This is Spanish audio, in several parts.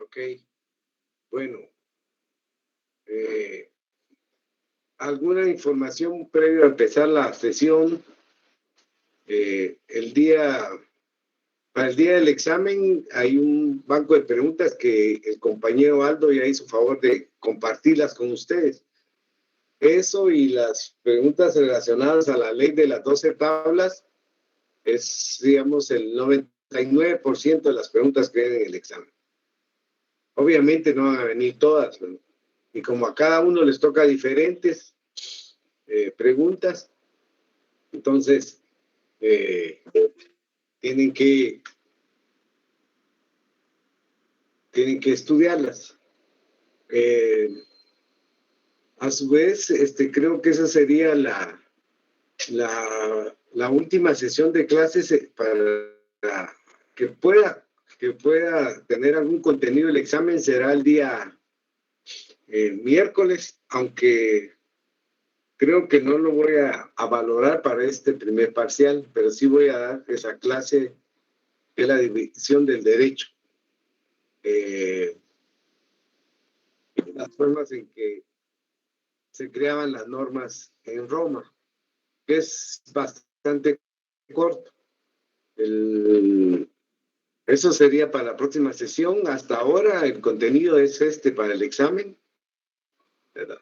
Ok. Bueno, alguna información previo a empezar la sesión. Para el día del examen hay un banco de preguntas que el compañero Aldo ya hizo favor de compartirlas con ustedes. Eso y las preguntas relacionadas a la ley de las 12 tablas es, digamos, el 99% de las preguntas que vienen en el examen. Obviamente no van a venir todas, ¿no? Y como a cada uno les toca diferentes preguntas, entonces tienen que estudiarlas. A su vez, creo que esa sería la última sesión de clases para que pueda tener algún contenido. El examen será el día miércoles, aunque creo que no lo voy a valorar para este primer parcial, pero sí voy a dar esa clase que es la división del derecho. Las formas en que se creaban las normas en Roma, que es bastante corto. Eso sería para la próxima sesión. Hasta ahora el contenido es para el examen, ¿verdad?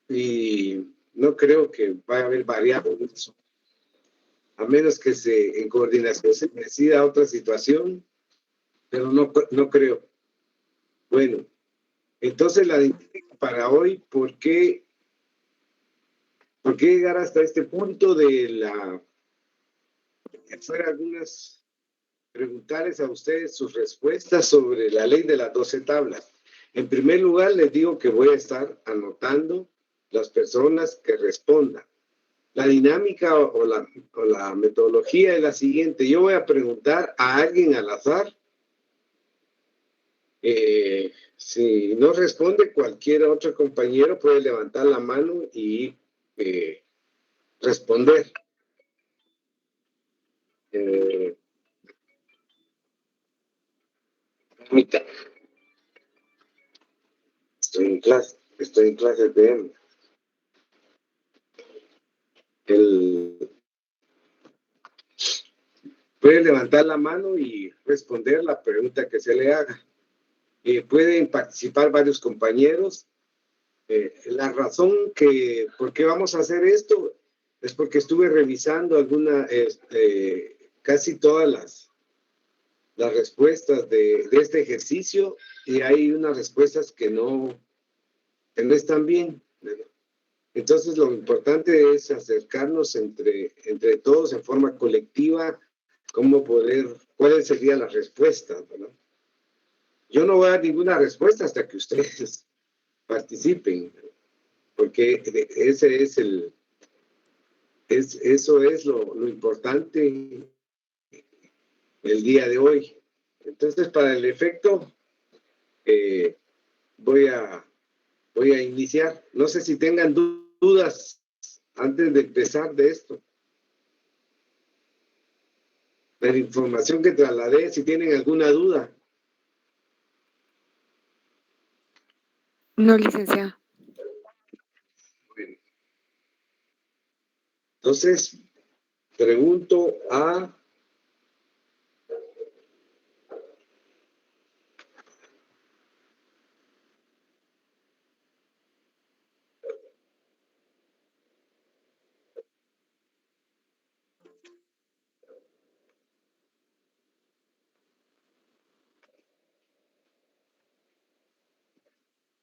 Y no creo que vaya a haber variables, a menos que en coordinación se decida otra situación, pero no creo. Bueno, entonces la dinámica para hoy, ¿por qué llegar hasta este punto hacer algunas, preguntarles a ustedes sus respuestas sobre la ley de las 12 tablas? En primer lugar, les digo que voy a estar anotando las personas que respondan. La dinámica o la metodología es la siguiente. Yo voy a preguntar a alguien al azar. Si no responde, cualquier otro compañero puede levantar la mano y responder. Estoy en clase de puede levantar la mano y responder la pregunta que se le haga. Pueden participar varios compañeros. La razón por qué vamos a hacer esto es porque estuve revisando casi todas las respuestas de este ejercicio y hay unas respuestas que no están bien, ¿verdad? Entonces lo importante es acercarnos entre todos en forma colectiva, cuáles serían las respuestas, ¿verdad? Yo no voy a dar ninguna respuesta hasta que ustedes participen, porque eso es lo importante el día de hoy. Entonces, para el efecto, voy a iniciar. No sé si tengan dudas antes de empezar de esto. La información que trasladé, si tienen alguna duda. No, licenciado. Bueno. Entonces, pregunto a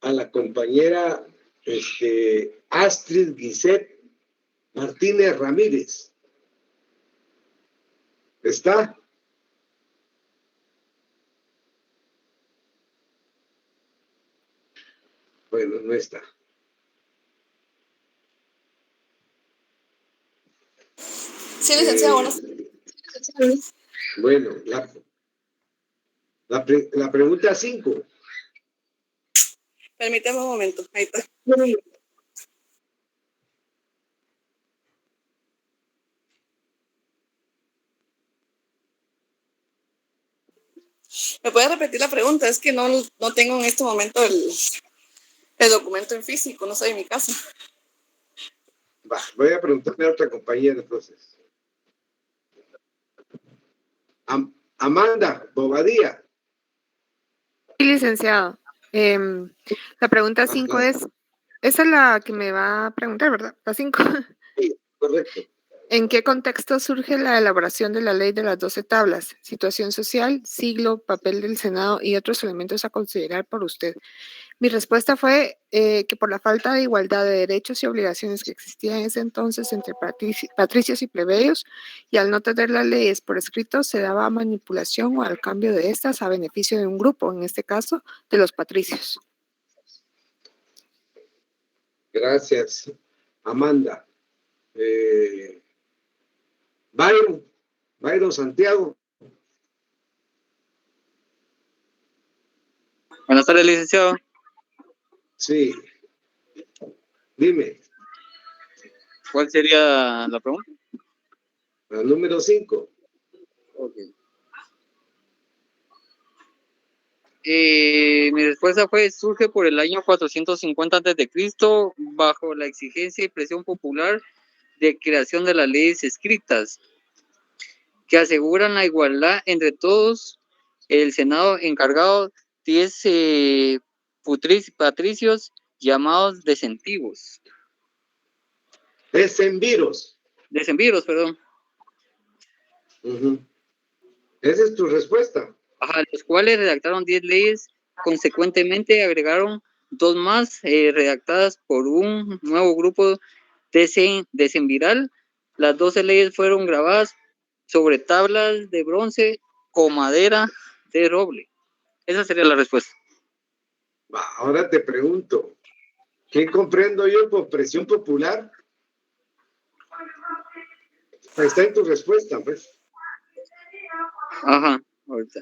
la compañera Astrid Guiset Martínez Ramírez. ¿Está? Bueno, no está. Sí, licenciado, buenas. Bueno, la pregunta 5. Permítame un momento. Ahí está. ¿Me puedes repetir la pregunta? Es que no tengo en este momento el documento en físico, no estoy en mi casa. Va, voy a preguntarle a otra compañera entonces. Amanda Bobadilla. Sí, licenciado. La pregunta 5 Ajá. esa es la que me va a preguntar, ¿verdad? La 5. Sí, correcto. ¿En qué contexto surge la elaboración de la ley de las 12 tablas? Situación social, siglo, papel del Senado y otros elementos a considerar por usted. Mi respuesta fue que por la falta de igualdad de derechos y obligaciones que existía en ese entonces entre patricios y plebeyos, y al no tener las leyes por escrito, se daba manipulación o al cambio de estas a beneficio de un grupo, en este caso, de los patricios. Gracias, Amanda. Byron Santiago. Buenas tardes, licenciado. Sí. Dime. ¿Cuál sería la pregunta? La número 5. Okay. Mi respuesta surge por el año 450 a.C. bajo la exigencia y presión popular de creación de las leyes escritas que aseguran la igualdad entre todos. El Senado encargado 10 patricios llamados decemviros. Decemviros, perdón. Uh-huh. Esa es tu respuesta. Ajá, los cuales redactaron 10 leyes, consecuentemente agregaron 2 más redactadas por un nuevo grupo decemviral. Las 12 leyes fueron grabadas sobre tablas de bronce o madera de roble. Esa sería la respuesta. Ahora te pregunto, ¿qué comprendo yo por presión popular? Está en tu respuesta, pues. Ajá, ahorita.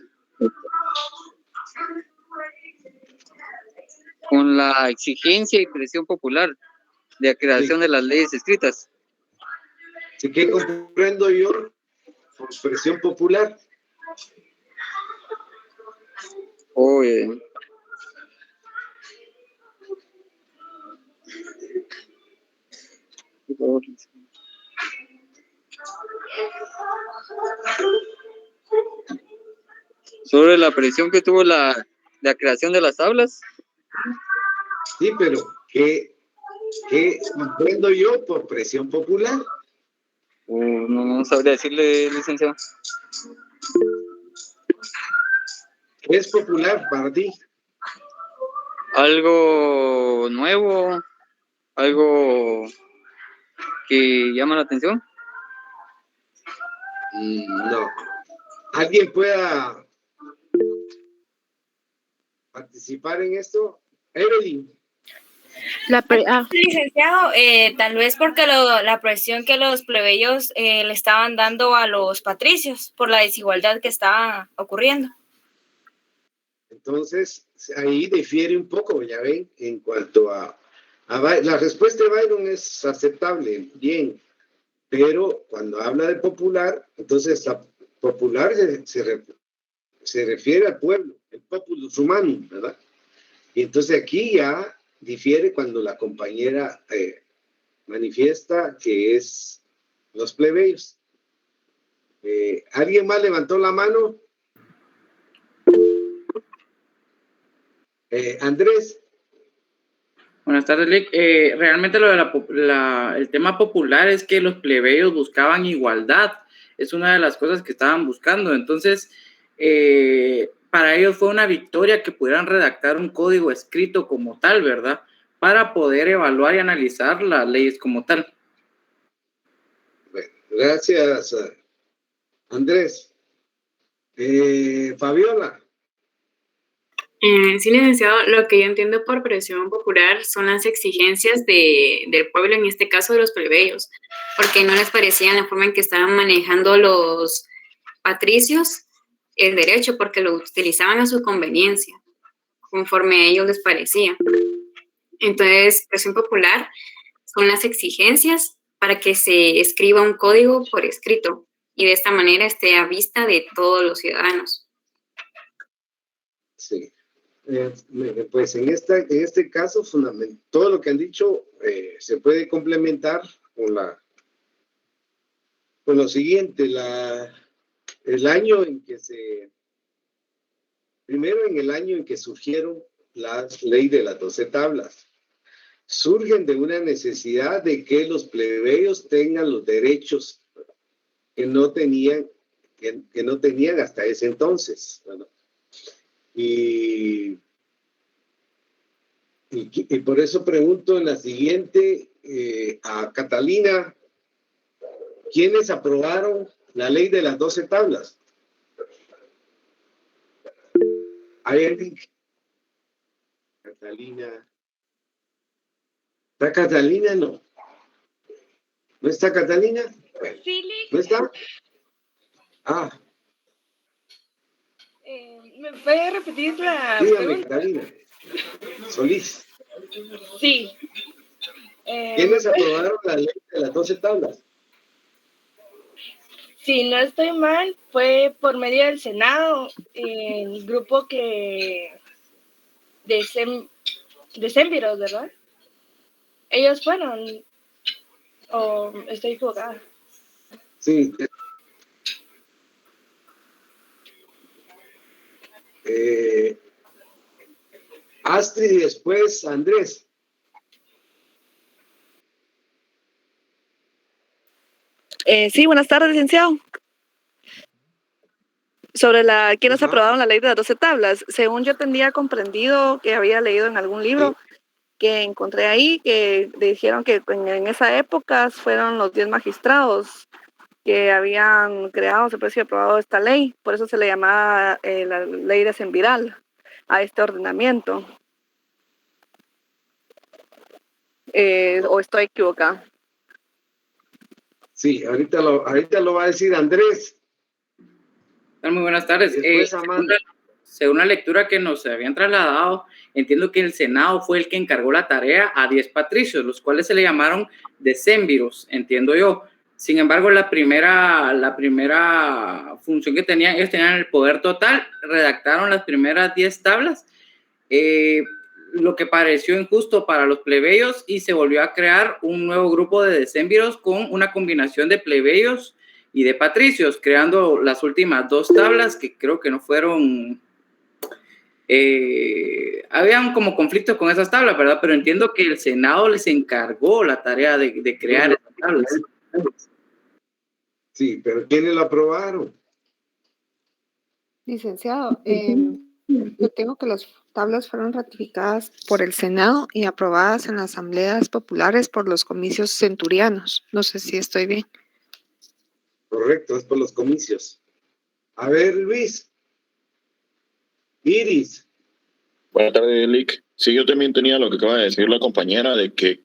Con la exigencia y presión popular de la creación de las leyes escritas. ¿Sí? ¿Qué comprendo yo por presión popular? Sobre la presión que tuvo la creación de las tablas. Sí, pero ¿qué comprendo yo por presión popular? No sabría decirle, licenciado. ¿Qué es popular para ti? Algo nuevo, algo que llama la atención. No. ¿Alguien pueda participar en esto? Evelyn. Licenciado, tal vez porque la presión que los plebeyos le estaban dando a los patricios por la desigualdad que estaba ocurriendo. Entonces, ahí difiere un poco, ya ven, en cuanto a la respuesta de Byron es aceptable, bien, pero cuando habla de popular, entonces la popular se refiere al pueblo, el populus humanum, ¿verdad? Y entonces aquí ya difiere cuando la compañera manifiesta que es los plebeyos. ¿Alguien más levantó la mano? Andrés. Buenas tardes, Lick. Realmente lo de el tema popular es que los plebeyos buscaban igualdad. Es una de las cosas que estaban buscando. Entonces, para ellos fue una victoria que pudieran redactar un código escrito como tal, ¿verdad? Para poder evaluar y analizar las leyes como tal. Bueno, gracias, Andrés. Fabiola. Sí, licenciado, lo que yo entiendo por presión popular son las exigencias del pueblo, en este caso de los plebeyos, porque no les parecía la forma en que estaban manejando los patricios el derecho, porque lo utilizaban a su conveniencia, conforme a ellos les parecía. Entonces, presión popular son las exigencias para que se escriba un código por escrito y de esta manera esté a vista de todos los ciudadanos. Sí. Pues en este caso, todo lo que han dicho se puede complementar con lo siguiente, el año en que primero en el año en que surgieron la ley de las 12 tablas, surgen de una necesidad de que los plebeyos tengan los derechos que no tenían hasta ese entonces. Bueno, y por eso pregunto en la siguiente a Catalina, ¿quiénes aprobaron la ley de las 12 tablas? ¿Hay alguien? Catalina. ¿Está Catalina? No. ¿No está Catalina? Sí, Lick. ¿No está? Ah, ¿Me puede repetir la dígame, pregunta? Catalina. Solís. Sí. ¿Quiénes aprobaron la ley de las 12 tablas? Si no estoy mal, fue por medio del Senado, el grupo de Semviros, ¿verdad? Ellos fueron, o estoy equivocada. Sí. Astrid y después Andrés. Sí, buenas tardes, licenciado. Sobre quienes aprobaron la ley de las 12 tablas. Según yo tenía comprendido que había leído en algún libro que encontré ahí, que dijeron que en esa época fueron los 10 magistrados que habían creado, se puede decir, aprobado esta ley. Por eso se le llamaba la ley de Semviral a este ordenamiento. ¿O estoy equivocada? Sí, ahorita lo va a decir Andrés. Muy buenas tardes. Según la lectura que nos habían trasladado, entiendo que el Senado fue el que encargó la tarea a 10 patricios, los cuales se le llamaron decemviros, entiendo yo. Sin embargo, la primera función que tenían, ellos tenían el poder total, redactaron las primeras 10 tablas, lo que pareció injusto para los plebeyos, y se volvió a crear un nuevo grupo de decemviros con una combinación de plebeyos y de patricios, creando las últimas 2 tablas que creo que no fueron... habían como conflictos con esas tablas, ¿verdad? Pero entiendo que el Senado les encargó la tarea de crear esas tablas. Sí, pero ¿quiénes lo aprobaron? Licenciado, yo tengo que las tablas fueron ratificadas por el Senado y aprobadas en las asambleas populares por los comicios centurianos. No sé si estoy bien. Correcto, es por los comicios. A ver, Luis. Iris. Buenas tardes, Lick. Sí, yo también tenía lo que acaba de decir la compañera, de que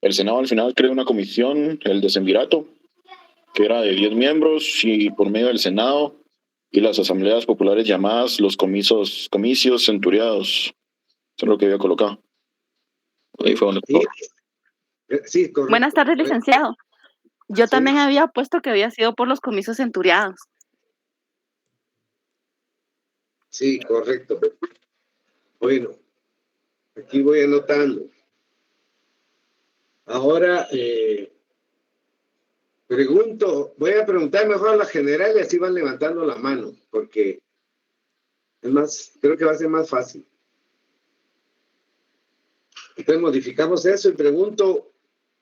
el Senado al final creó una comisión, el decemvirato, que era de 10 miembros, y por medio del Senado y las asambleas populares llamadas los comicios centuriados. Eso es lo que había colocado. Ahí fue donde... Sí, correcto. Buenas tardes, licenciado. Yo también había puesto que había sido por los comicios centuriados. Sí, correcto. Bueno, aquí voy anotando. Ahora, voy a preguntar mejor a la general y así van levantando la mano, porque creo que va a ser más fácil. Entonces modificamos eso y pregunto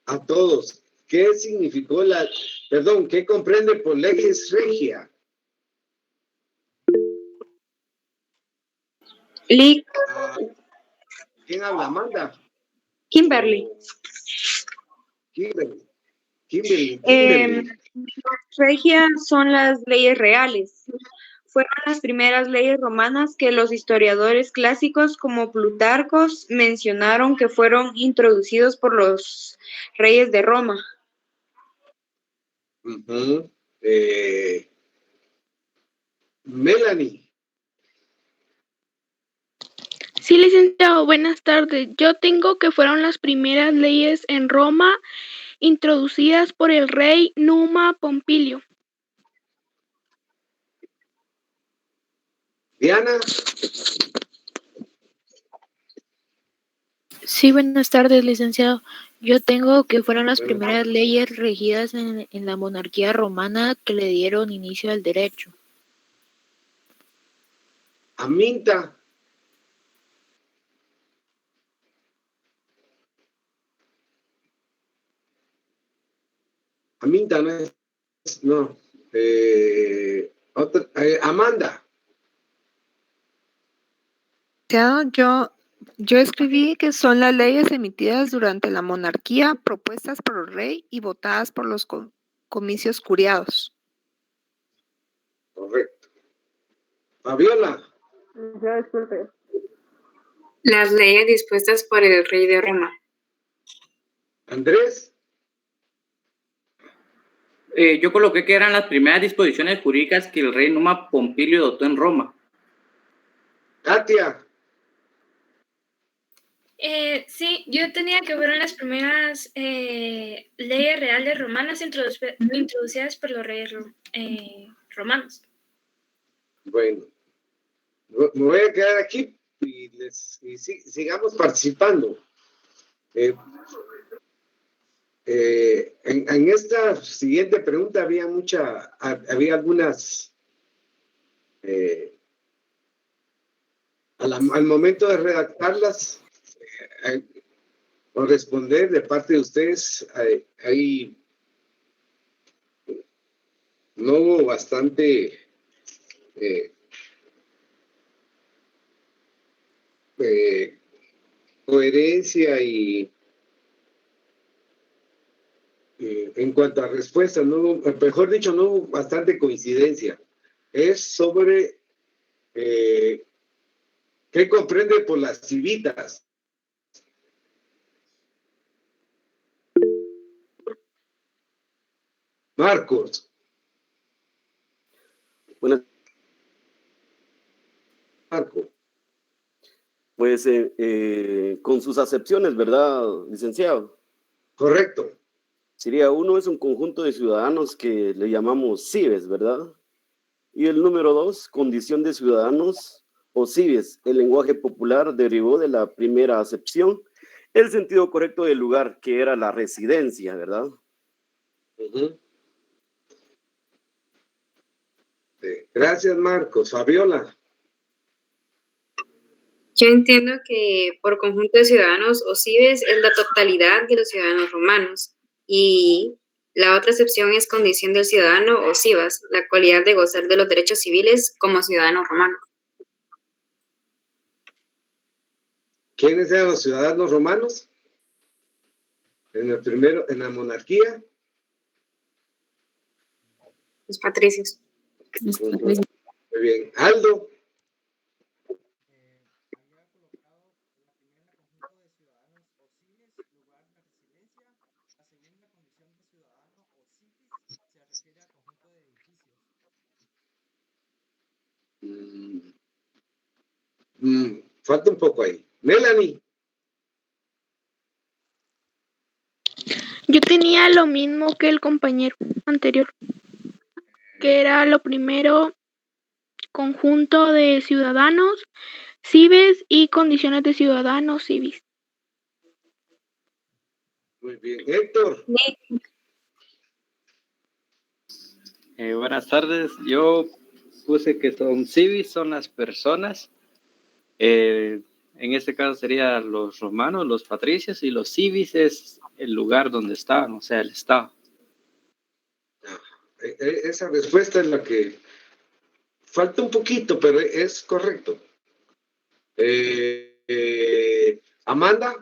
a todos, ¿qué significó qué comprende por lex regia? Lick. ¿Quién habla? Amanda. Kimberly. Kimberly. Regia son las leyes reales. Fueron las primeras leyes romanas que los historiadores clásicos como Plutarco mencionaron que fueron introducidos por los reyes de Roma. Melanie. Sí, licenciado, buenas tardes. Yo tengo que fueron las primeras leyes en Roma introducidas por el rey Numa Pompilio. Diana. Sí, buenas tardes, licenciado. Yo tengo que fueron las Buenas primeras leyes regidas en la monarquía romana que le dieron inicio al derecho. Aminta. Aminta no es, no. Amanda. Yo escribí que son las leyes emitidas durante la monarquía, propuestas por el rey y votadas por los comicios curiados. Correcto. Fabiola. Ya, disculpe. Las leyes dispuestas por el rey de Roma. Andrés. Yo coloqué que eran las primeras disposiciones jurídicas que el rey Numa Pompilio adoptó en Roma. Katia. Sí, yo tenía que fueron las primeras leyes reales romanas introducidas por los reyes romanos. Bueno, me voy a quedar aquí y sigamos participando. En esta siguiente pregunta había algunas al momento de redactarlas o responder de parte de ustedes ahí no hubo bastante coherencia y en cuanto a respuestas, mejor dicho, no hubo bastante coincidencia. Es sobre qué comprende por las civitas. Marcos. Buenas. Marco. Pues con sus acepciones, ¿verdad, licenciado? Correcto. Sería uno, es un conjunto de ciudadanos que le llamamos cives, ¿verdad? Y el número 2, condición de ciudadanos o cives. El lenguaje popular derivó de la primera acepción, el sentido correcto del lugar, que era la residencia, ¿verdad? Gracias, Marcos. Fabiola. Yo entiendo que por conjunto de ciudadanos o cives es la totalidad de los ciudadanos romanos y la otra excepción es condición del ciudadano o civas, la cualidad de gozar de los derechos civiles como ciudadano romano. ¿Quiénes eran los ciudadanos romanos? En la monarquía. Los patricios. Muy bien. Aldo. Falta un poco ahí. Melanie. Yo tenía lo mismo que el compañero anterior, que era lo primero, conjunto de ciudadanos, cives y condiciones de ciudadanos civis. Muy bien. Héctor. Buenas tardes. Yo puse que son civis, son las personas. En este caso serían los romanos, los patricios, y los civis es el lugar donde estaban, o sea, el estado. Esa respuesta es la que falta un poquito, pero es correcto. Amanda.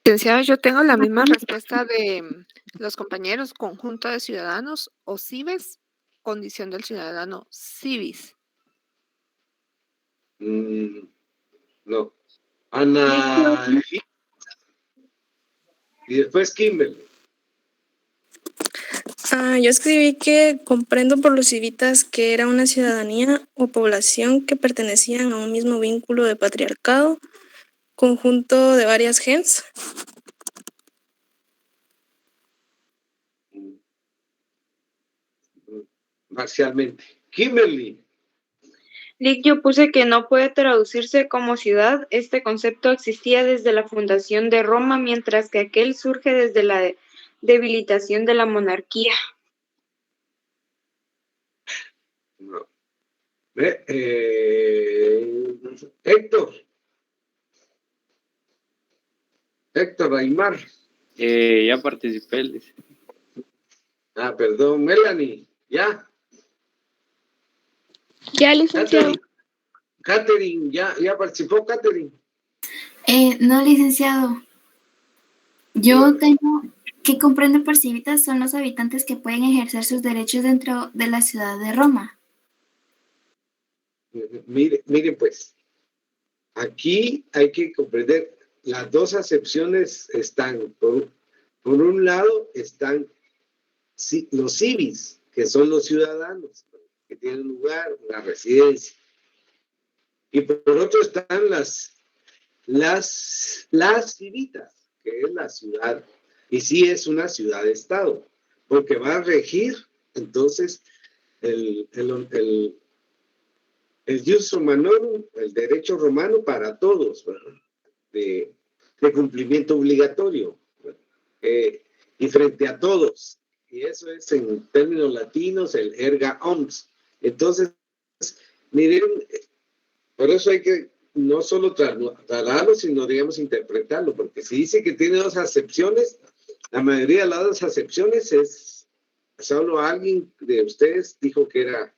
Licenciado, yo tengo la misma respuesta de los compañeros, conjunto de ciudadanos o cives, condición del ciudadano civis. No. Ana. Y después Kimberly. Yo escribí que comprendo por los civitas que era una ciudadanía o población que pertenecían a un mismo vínculo de patriarcado, conjunto de varias gens. Parcialmente. Kimberly. Lick, yo puse que no puede traducirse como ciudad. Este concepto existía desde la fundación de Roma, mientras que aquel surge desde la debilitación de la monarquía. No. Héctor. Héctor Aymar. Ya participé. Dice. Ah, perdón, Melanie. ¿Ya? Ya, licenciado. Catherine, ¿ya participó Catherine? No, licenciado. Yo tengo que comprender por civitas son los habitantes que pueden ejercer sus derechos dentro de la ciudad de Roma. Miren pues, aquí hay que comprender, las dos acepciones están, por un lado están los civis, que son los ciudadanos, que tienen lugar, una residencia. Y por otro están las civitas, que es la ciudad, y sí es una ciudad-estado, porque va a regir, entonces, el jus romanorum, el derecho romano para todos, ¿verdad? De cumplimiento obligatorio, y frente a todos. Y eso es en términos latinos el erga omnes. Entonces, miren, por eso hay que no solo trasladarlo, sino, digamos, interpretarlo, porque si dice que tiene dos acepciones, la mayoría de las dos acepciones es, solo alguien de ustedes dijo que era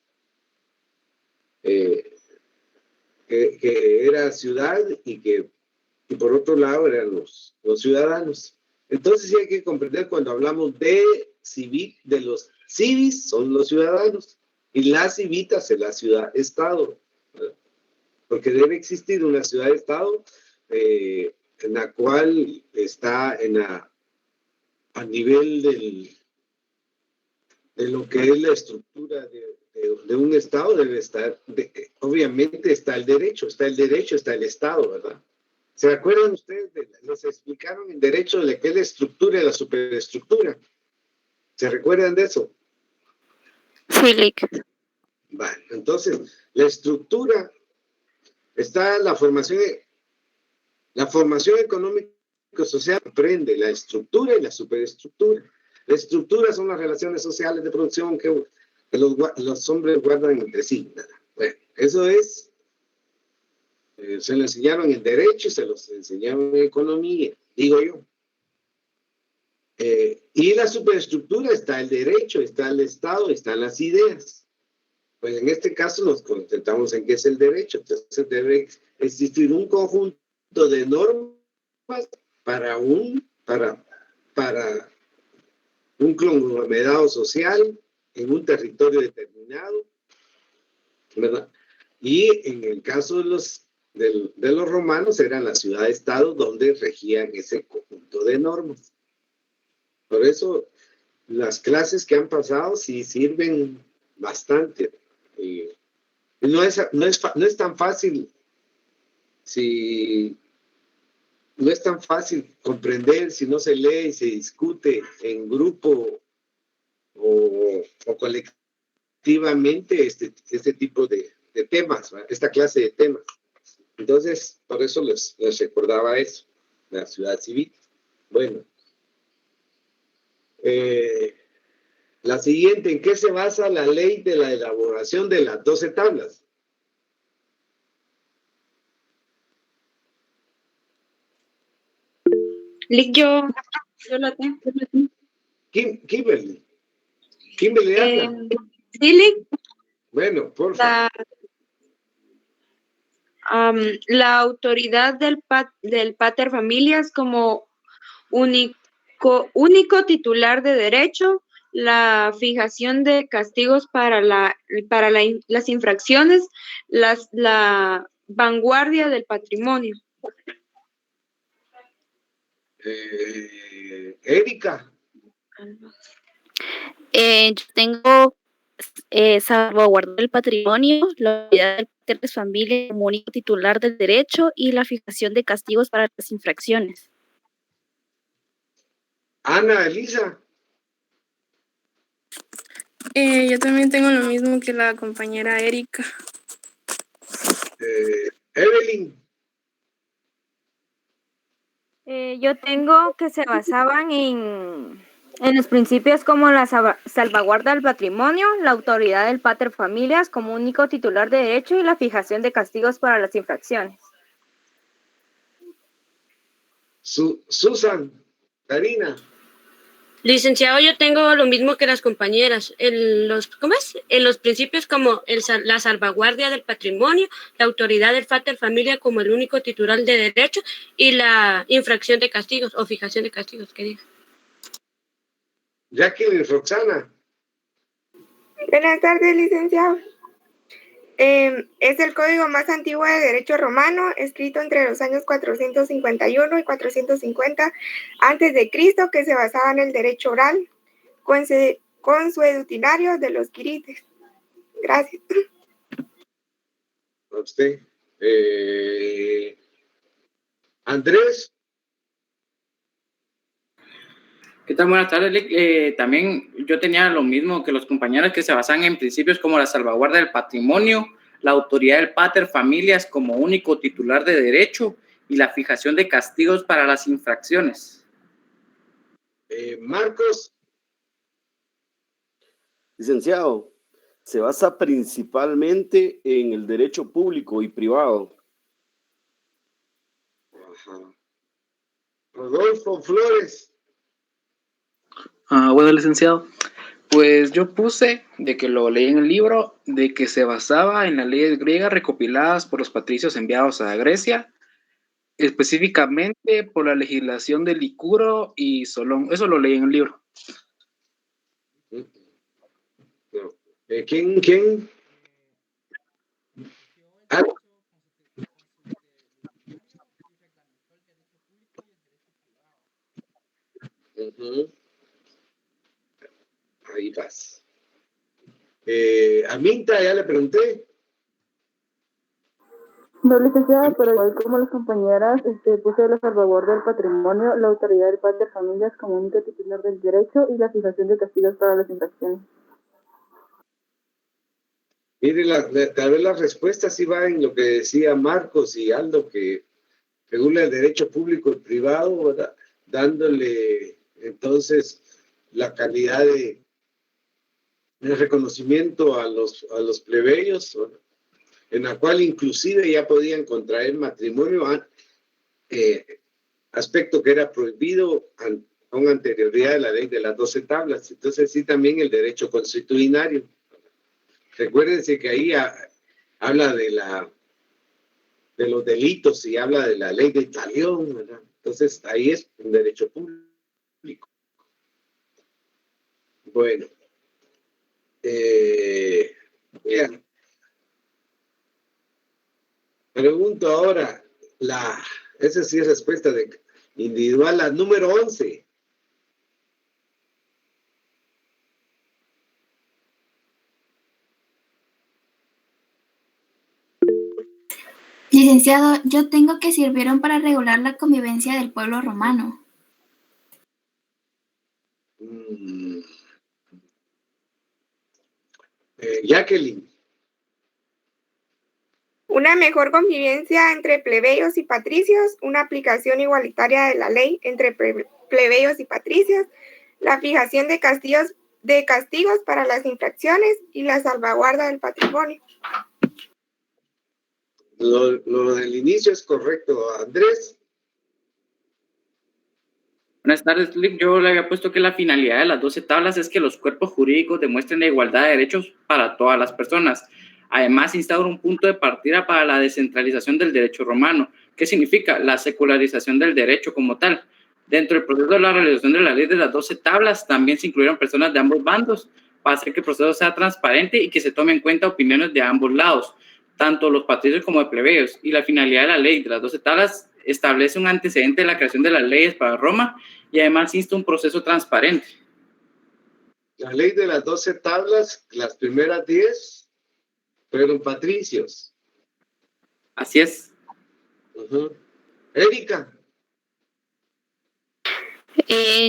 que era ciudad y por otro lado eran los ciudadanos. Entonces sí hay que comprender cuando hablamos de los civis son los ciudadanos y las civitas es la ciudad-estado, porque debe existir una ciudad-estado en la cual está a nivel de lo que es la estructura de un Estado, debe estar, obviamente está el derecho, está el Estado, ¿verdad? ¿Se acuerdan ustedes? Les explicaron en derecho de qué es la estructura y la superestructura. ¿Se recuerdan de eso? Sí, Lick. Vale, entonces, la estructura está la formación económico-social, comprende la estructura y la superestructura. La estructura son las relaciones sociales de producción que los hombres guardan entre sí. Bueno, eso es, se lo enseñaron en derecho y se los enseñaron en economía, digo yo. Y la superestructura está el derecho, está el Estado, están las ideas. Pues en este caso nos concentramos en qué es el derecho. Entonces debe existir un conjunto de normas para un conglomerado social en un territorio determinado, ¿verdad? Y en el caso de los romanos eran las ciudades-estado donde regían ese conjunto de normas. Por eso las clases que han pasado sí sirven bastante. Y no es tan fácil no es tan fácil comprender si no se lee y se discute en grupo o colectivamente este tipo de temas, ¿verdad? Esta clase de temas. Entonces, por eso les recordaba eso, la ciudad civil. Bueno. La siguiente, ¿en qué se basa la ley de la elaboración de las 12 tablas? Lick, yo la tengo. Kimberly habla. Sí, Lick. Bueno, por favor. La autoridad del pater familias como único titular de derecho, la fijación de castigos para las infracciones, la vanguardia del patrimonio. Erika. Yo tengo salvaguardar el patrimonio, la autoridad del pater familias como único titular del derecho y la fijación de castigos para las infracciones. Ana Elisa. Yo también tengo lo mismo que la compañera Erika. Evelyn. Yo tengo que se basaban en los principios como la salvaguarda del patrimonio, la autoridad del pater familias como único titular de derecho y la fijación de castigos para las infracciones. Susan, Karina. Licenciado, yo tengo lo mismo que las compañeras. En los principios como la salvaguardia del patrimonio, la autoridad del pater familia como el único titular de derecho y la infracción de castigos o fijación de castigos, que diga. Jacqueline, Roxana. Buenas tardes, licenciado. Es el código más antiguo de derecho romano, escrito entre los años 451 y 450 a.C., que se basaba en el derecho oral consuetudinario de los quirites. Gracias. A usted. Andrés. ¿Qué tal? Buenas tardes, Lick. También yo tenía lo mismo que los compañeros que se basan en principios como la salvaguarda del patrimonio, la autoridad del pater familias como único titular de derecho y la fijación de castigos para las infracciones. Marcos. Licenciado, se basa principalmente en el derecho público y privado. Ajá. Rodolfo Flores. Bueno, licenciado, pues yo puse de que lo leí en el libro, de que se basaba en las leyes griegas recopiladas por los patricios enviados a Grecia, específicamente por la legislación de Licuro y Solón. Eso lo leí en el libro. ¿Quién? Ah. Ahí vas. A Minta ya le pregunté. No, licenciada, pero igual como las compañeras, puse la salvaguarda del patrimonio, la autoridad del pater familias como único titular del derecho y la fijación de castigos para las infracciones. Mire, tal vez la respuesta sí va en lo que decía Marcos y Aldo, que regula el derecho público y privado, ¿verdad? Dándole entonces la calidad de reconocimiento a los plebeyos, ¿verdad? En la cual inclusive ya podían contraer matrimonio, aspecto que era prohibido con anterioridad de la ley de las 12 tablas. Entonces sí, también el derecho consuetudinario. Recuérdense que ahí habla de los delitos y habla de la ley de talión, ¿verdad? Entonces ahí es un derecho público. Bueno. Bien. Pregunto ahora, esa sí es respuesta individual, la número 11. Licenciado, yo tengo que sirvieron para regular la convivencia del pueblo romano. Jacqueline. Una mejor convivencia entre plebeyos y patricios, una aplicación igualitaria de la ley entre plebeyos y patricios, la fijación de castigos para las infracciones y la salvaguarda del patrimonio. Lo del inicio es correcto. Andrés. Buenas tardes, Lick. Yo le había puesto que la finalidad de las 12 tablas es que los cuerpos jurídicos demuestren la igualdad de derechos para todas las personas. Además, instaura un punto de partida para la descentralización del derecho romano. ¿Qué significa? La secularización del derecho como tal. Dentro del proceso de la realización de la ley de las 12 tablas, también se incluyeron personas de ambos bandos para hacer que el proceso sea transparente y que se tomen en cuenta opiniones de ambos lados, tanto los patricios como de plebeyos. Y la finalidad de la ley de las 12 tablas establece un antecedente de la creación de las leyes para Roma y además insta un proceso transparente. La ley de las 12 tablas, las primeras 10 fueron patricios. Así es. Erika.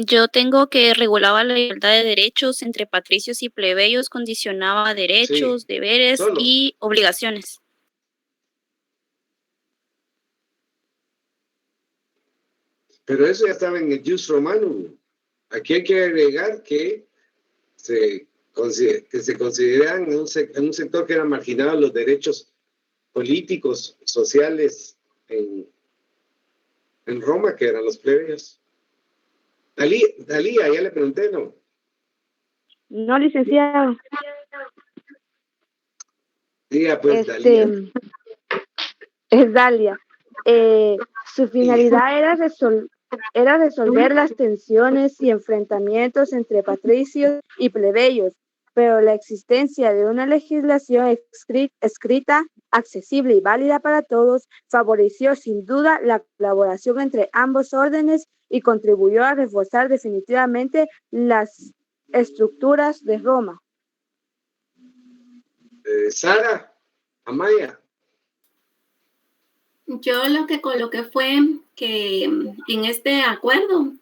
Yo tengo que regulaba la igualdad de derechos entre patricios y plebeyos, condicionaba derechos, deberes y obligaciones. Pero eso ya estaba en el Jus Romanum. Aquí hay que agregar que se consideran en un sector que era marginado los derechos políticos, sociales en Roma, que eran los plebeyos. Dalía, ya le pregunté, ¿no? No, licenciado. Diga, pues, Dalía. Es Dalia. Su finalidad era resolver las tensiones y enfrentamientos entre patricios y plebeyos, pero la existencia de una legislación escrita, accesible y válida para todos favoreció sin duda la colaboración entre ambos órdenes y contribuyó a reforzar definitivamente las estructuras de Roma. Sara, Amaya. Yo lo que coloqué fue que en este acuerdo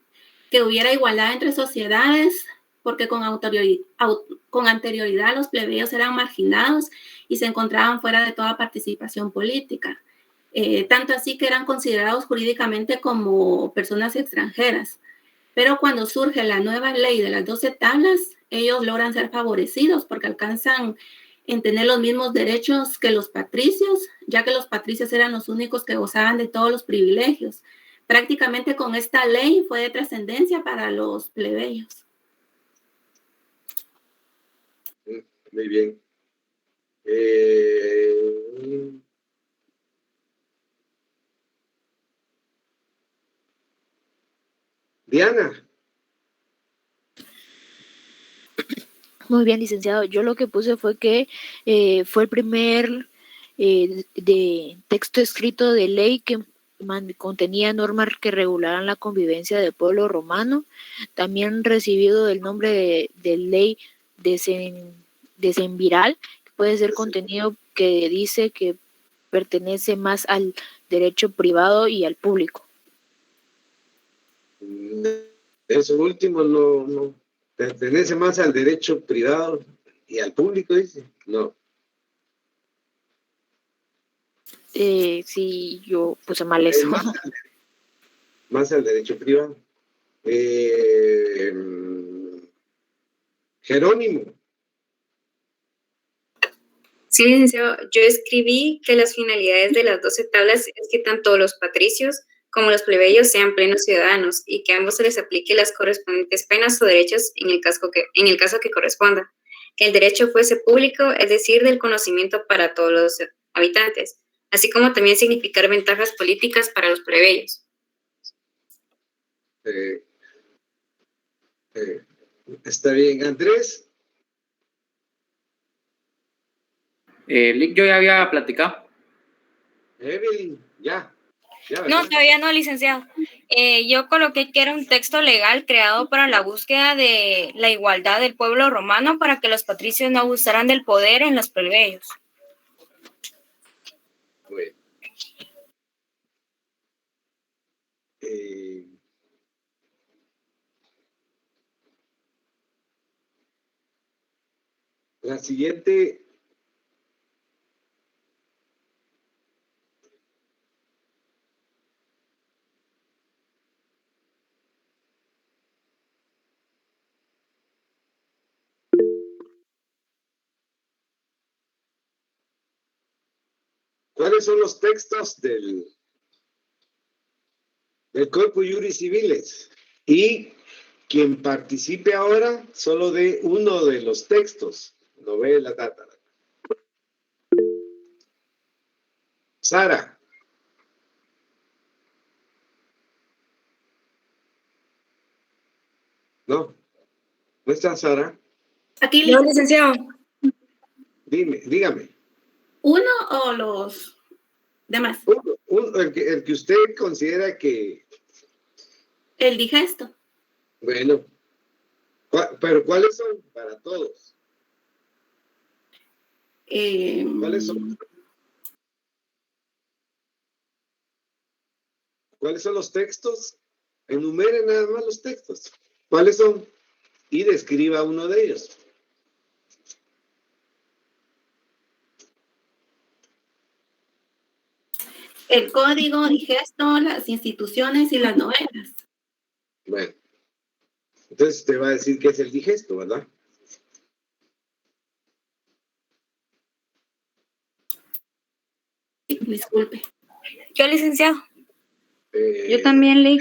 que hubiera igualdad entre sociedades, porque con anterioridad los plebeyos eran marginados y se encontraban fuera de toda participación política, tanto así que eran considerados jurídicamente como personas extranjeras. Pero cuando surge la nueva ley de las 12 tablas, ellos logran ser favorecidos porque alcanzan en tener los mismos derechos que los patricios, ya que los patricios eran los únicos que gozaban de todos los privilegios. Prácticamente con esta ley fue de trascendencia para los plebeyos. Muy bien. Diana. Muy bien, licenciado. Yo lo que puse fue que fue el primer de texto escrito de ley que contenía normas que regularan la convivencia del pueblo romano. También recibido el nombre de ley decemviral, que puede ser contenido que dice que pertenece más al derecho privado y al público. Eso último no pertenece más al derecho privado y al público, dice. No. Sí, yo puse mal eso. Más al derecho privado. Jerónimo. Sí, licenciado, yo escribí que las finalidades de las 12 tablas es que tanto los patricios como los plebeyos sean plenos ciudadanos y que a ambos se les aplique las correspondientes penas o derechos en el caso que corresponda. Que el derecho fuese público, es decir, del conocimiento para todos los habitantes, así como también significar ventajas políticas para los plebeyos. Está bien. Andrés. Yo ya había platicado. Evelyn, ya. No, todavía no, licenciado. Yo coloqué que era un texto legal creado para la búsqueda de la igualdad del pueblo romano para que los patricios no abusaran del poder en los plebeyos. Bueno. La siguiente. ¿Cuáles son los textos del Corpus Juris Civiles? Y quien participe ahora solo de uno de los textos, no ve la data. Sara. No está Sara. Aquí, no, licenciado. Dígame. ¿Uno o los demás? El que usted considera que... El digesto. Bueno, pero ¿cuáles son para todos? ¿Cuáles son? ¿Cuáles son los textos? Enumere nada más los textos. ¿Cuáles son? Y describa uno de ellos. El código, digesto, las instituciones y las novelas. Bueno, entonces te va a decir que es el digesto, ¿verdad? Disculpe. Yo, licenciado. Yo también leí.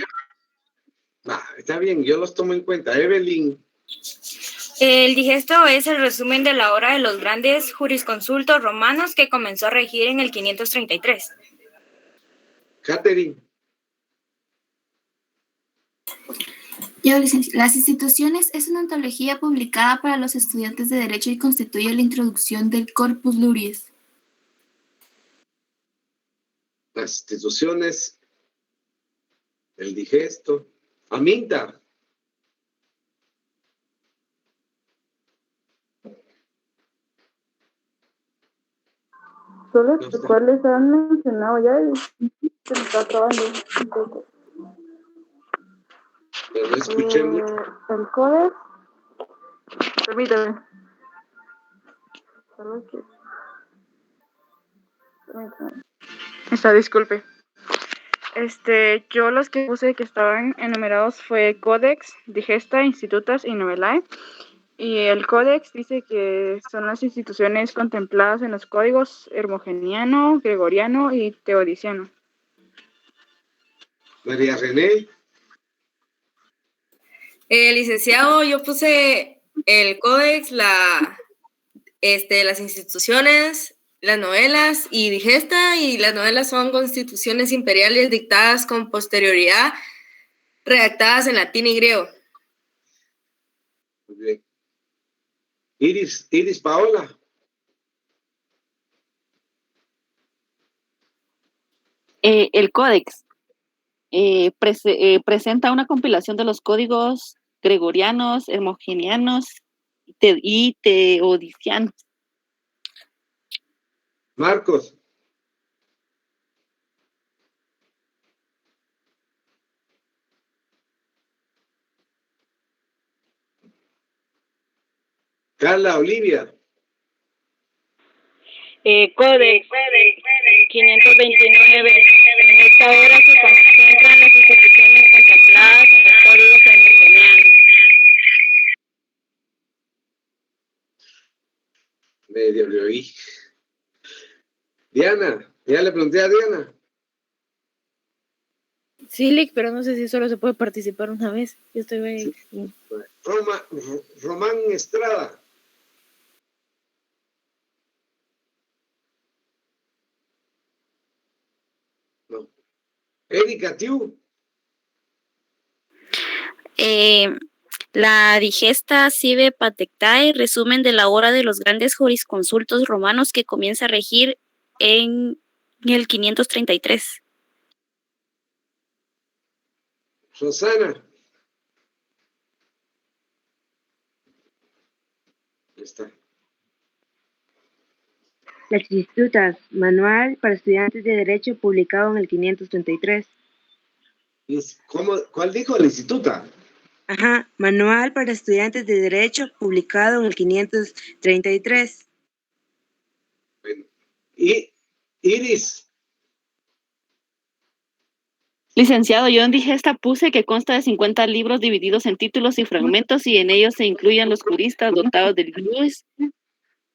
Está bien, yo los tomo en cuenta. Evelyn. El digesto es el resumen de la obra de los grandes jurisconsultos romanos que comenzó a regir en el 533. Catherine. Yo, las instituciones es una antología publicada para los estudiantes de Derecho y constituye la introducción del Corpus Juris. Las instituciones, el digesto. Aminta. Solo cuáles han mencionado ya y se me está acabando un poco. Pero no escuché mucho. El códex. Permítame. Solo que... Permítame. Disculpe. Yo los que puse que estaban enumerados fue Codex, Digesta, Institutas y Novelae. Y el Codex dice que son las instituciones contempladas en los códigos hermogeniano, gregoriano y teodiciano. María René. Licenciado, yo puse el Codex, las instituciones, las novelas y digesta, y las novelas son constituciones imperiales dictadas con posterioridad, redactadas en latín y griego. Muy bien. Iris Paola. El Códex presenta una compilación de los códigos gregorianos, hermogenianos y teodicianos. Marcos. Carla Olivia. Codex 529. En esta obra se concentran las instituciones contempladas en los códigos hermogenianos. Medio le oí. Diana, ya le pregunté a Diana. Sí, Lick, pero no sé si solo se puede participar una vez. Yo estoy ahí. Sí. Román Estrada. No. Erika Tiu. La Digesta Sive Patectae, resumen de la obra de los grandes jurisconsultos romanos que comienza a regir en el 533. Susana. Ahí está. Las Institutas, manual para estudiantes de Derecho publicado en el 533. ¿Cuál dijo la instituta? Ajá, manual para estudiantes de Derecho publicado en el 533. Bueno. Y Iris. Licenciado, yo en Digesta puse que consta de 50 libros divididos en títulos y fragmentos y en ellos se incluyen los juristas dotados del Luis,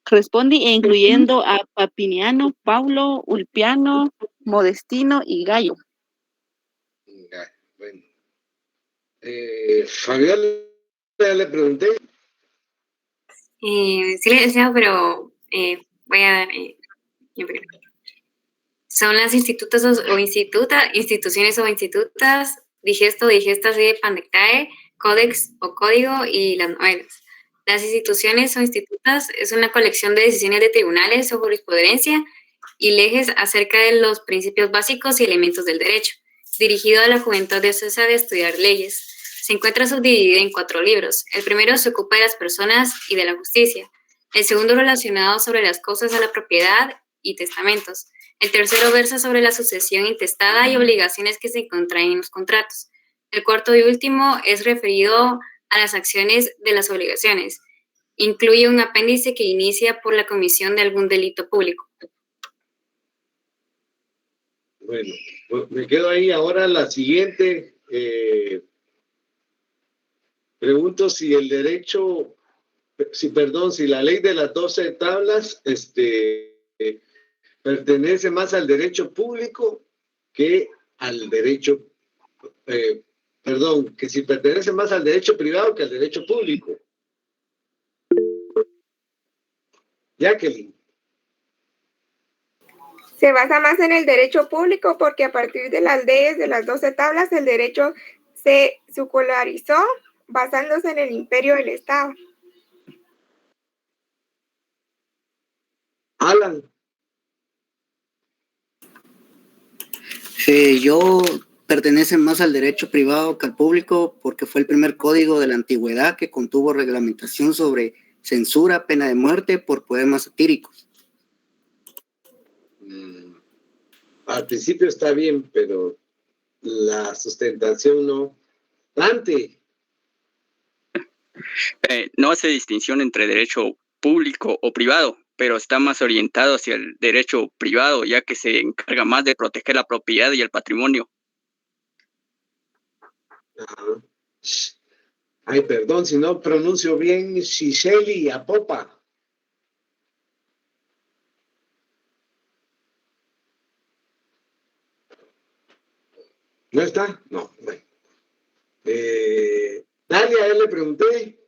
Respondi e incluyendo a Papiniano, Paulo, Ulpiano, Modestino y Gallo. Bueno. Fabiola, ya le pregunté. Sí, licenciado, pero voy a dar mi opinión. Son las institutas o instituciones o institutas, digesto, digesta, sive, pandectae, códex o código y las novelas. Las instituciones o institutas es una colección de decisiones de tribunales o jurisprudencia y leyes acerca de los principios básicos y elementos del derecho, dirigido a la juventud deseosa de estudiar leyes. Se encuentra subdividida en 4 libros. El primero se ocupa de las personas y de la justicia. El segundo relacionado sobre las cosas a la propiedad y testamentos. El tercero versa sobre la sucesión intestada y obligaciones que se contraen en los contratos. El cuarto y último es referido a las acciones de las obligaciones. Incluye un apéndice que inicia por la comisión de algún delito público. Bueno, pues me quedo ahí. Ahora la siguiente. Pregunto si el derecho, si la ley de las 12 tablas pertenece más al derecho público que al derecho, que si pertenece más al derecho privado que al derecho público. Jacqueline. Se basa más en el derecho público porque a partir de las leyes de las 12 tablas el derecho se secularizó basándose en el imperio del Estado. Alan. Yo pertenece más al derecho privado que al público porque fue el primer código de la antigüedad que contuvo reglamentación sobre censura, pena de muerte por poemas satíricos. Al principio está bien, pero la sustentación no. Dante. No hace distinción entre derecho público o privado, pero está más orientado hacia el derecho privado, ya que se encarga más de proteger la propiedad y el patrimonio. Ajá. Ay, perdón si no pronuncio bien Shisheli Apopa. ¿No está? No, bueno. Dalia, le pregunté.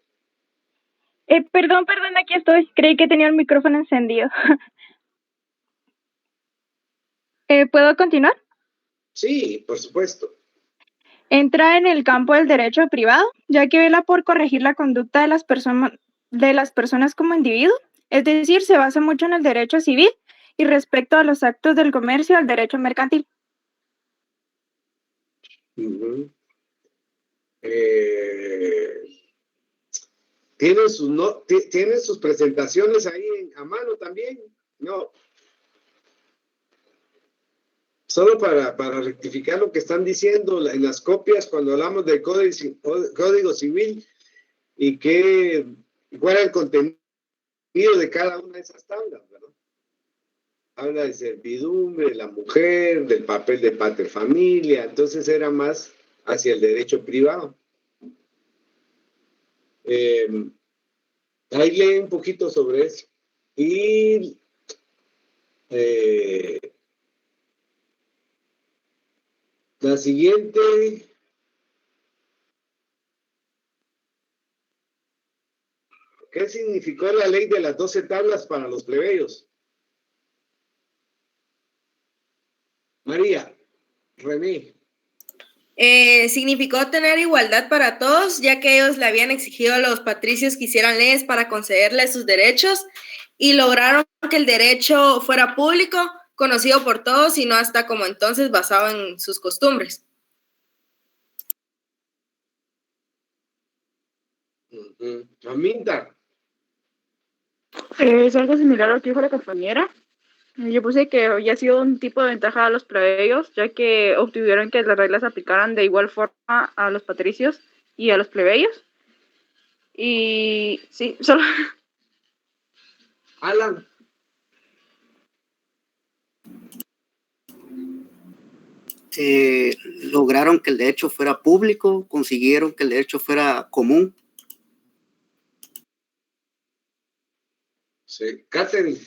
Perdón, aquí estoy. Creí que tenía el micrófono encendido. ¿Puedo continuar? Sí, por supuesto. Entra en el campo del derecho privado, ya que vela por corregir la conducta de las personas como individuo. Es decir, se basa mucho en el derecho civil y respecto a los actos del comercio, al derecho mercantil. Uh-huh. ¿Tienen sus presentaciones ahí a mano también? No. Solo para rectificar lo que están diciendo en las copias cuando hablamos del Código Civil y cuál es el contenido de cada una de esas tablas, ¿verdad? Habla de servidumbre, de la mujer, del papel de paterfamilia, entonces era más hacia el derecho privado. Ahí lee un poquito sobre eso. Y la siguiente. ¿Qué significó la ley de las 12 tablas para los plebeyos? María, René. Significó tener igualdad para todos, ya que ellos le habían exigido a los patricios que hicieran leyes para concederles sus derechos y lograron que el derecho fuera público, conocido por todos y no hasta como entonces basado en sus costumbres. Aminta. Es algo similar a lo que dijo la compañera. Yo puse que había sido un tipo de ventaja a los plebeyos, ya que obtuvieron que las reglas se aplicaran de igual forma a los patricios y a los plebeyos. Y sí, solo... Alan. Lograron que el derecho fuera público, consiguieron que el derecho fuera común. Sí, Catherine.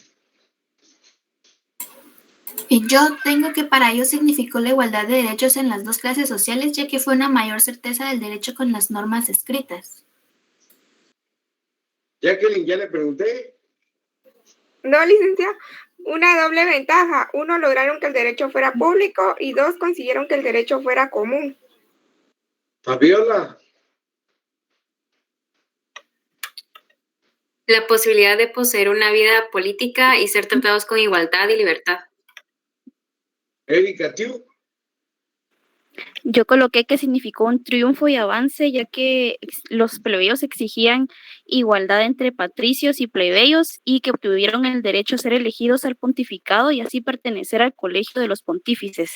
Yo tengo que para ello significó la igualdad de derechos en las dos clases sociales, ya que fue una mayor certeza del derecho con las normas escritas. Jacqueline, ya le pregunté. No, licenciado. Una doble ventaja. 1, lograron que el derecho fuera público y 2, consiguieron que el derecho fuera común. Fabiola. La posibilidad de poseer una vida política y ser tratados con igualdad y libertad. Erika, ¿tú? Yo coloqué que significó un triunfo y avance, ya que los plebeyos exigían igualdad entre patricios y plebeyos y que obtuvieron el derecho a ser elegidos al pontificado y así pertenecer al colegio de los pontífices.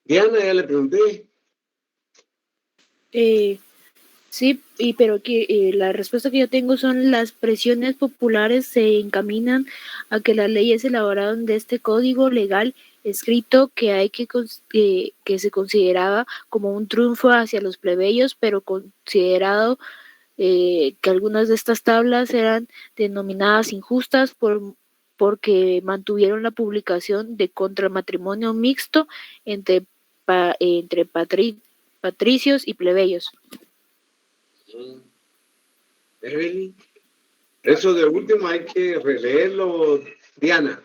Diana, ya le pregunté. Sí, pero la respuesta que yo tengo son las presiones populares se encaminan a que las leyes elaboradas de este código legal escrito que se consideraba como un triunfo hacia los plebeyos, pero considerado que algunas de estas tablas eran denominadas injustas porque mantuvieron la publicación de contra el matrimonio mixto entre patricios y plebeyos. Evelyn, eso de último hay que releerlo, Diana.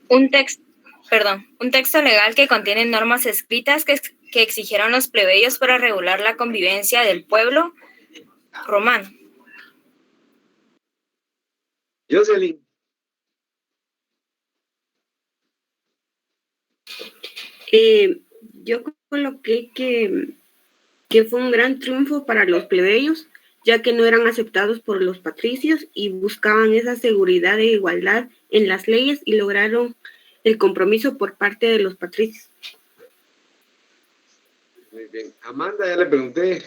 Un texto legal que contiene normas escritas que exigieron los plebeyos para regular la convivencia del pueblo romano. Jocelyn. Yo coloqué que fue un gran triunfo para los plebeyos, ya que no eran aceptados por los patricios y buscaban esa seguridad de igualdad en las leyes y lograron el compromiso por parte de los patricios. Muy bien. Amanda, ya le pregunté.